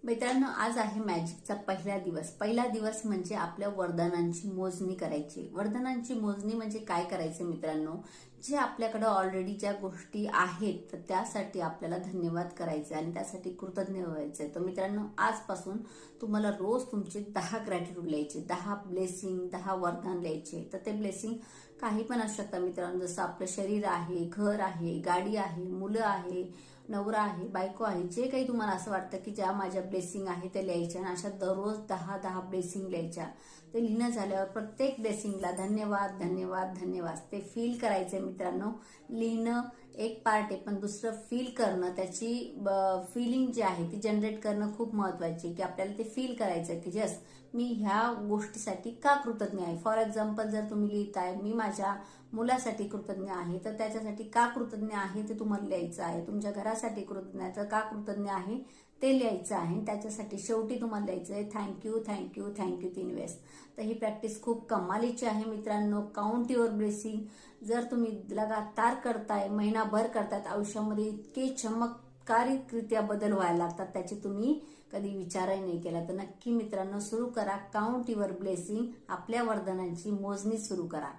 मित्रांनो, आज आहे मॅजिकचा पहिला दिवस म्हणजे आपल्या वरदानांची मोजणी करायची। वरदानांची मोजणी म्हणजे काय करायचं मित्रांनो, जे आपल्याकडे ऑलरेडी ज्या गोष्टी आहेत तर त्यासाठी आपल्याला धन्यवाद करायचे आणि त्यासाठी कृतज्ञ व्हायचे। तर मित्रांनो, आजपासून तुम्हाला रोज तुमचे 10 ग्रॅटिट्यूड लिहायचे, 10 ब्लेसिंग, 10 वरदान लिहायचे। तर ते ब्लेसिंग काही पण असू शकतात मित्रांनो, जसं आपलं शरीर आहे, घर आहे, गाडी आहे, मुलं आहे, नवरा आहे, बायको आहे, जे काही तुम्हाला असं वाटतं की ज्या माझ्या ब्लेसिंग आहे ते लिहायच्या आणि अशा दररोज 10 ब्लेसिंग लिहायच्या। ते लिहिणं झाल्यावर प्रत्येक ब्लेसिंगला धन्यवाद धन्यवाद धन्यवाद ते फील करायचे मित्रांनो। लिहिणं एक पार्ट आहे, पण दुसरं फील करणं, त्याची फिलिंग जी आहे ती जनरेट करणं खूप महत्वाची, की आपल्याला ते फील करायचं की जस मी ह्या गोष्टीसाठी का कृतज्ञ आहे। फॉर एक्झाम्पल, जर तुम्ही लिहिताय मी माझ्या मुलासाठी कृतज्ञ आहे, तर त्याच्यासाठी का कृतज्ञ आहे ते तुम्हाला लिहायचं आहे। तुमच्या घरासाठी कृतज्ञ आहे तर का कृतज्ञ आहे ते लिहायचं आहे। त्याच्यासाठी शेवटी तुम्हाला लिहायचं आहे थँक्यू थँक्यू थँक्यू 3 वेळेस। तर ही प्रॅक्टिस खूप कमालीची आहे मित्रांनो। काउंट युअर ब्लेसिंग जर तुम्ही लगातार करताय, महिनाभर करतायत, आयुष्यामध्ये इतके चमत्कारिकरित्या बदल व्हायला लागतात, त्याची तुम्ही कधी विचारही नाही केला। तर नक्की मित्रांनो सुरू करा काउंट युअर ब्लेसिंग, आपल्या वरदानांची मोजणी सुरू करा।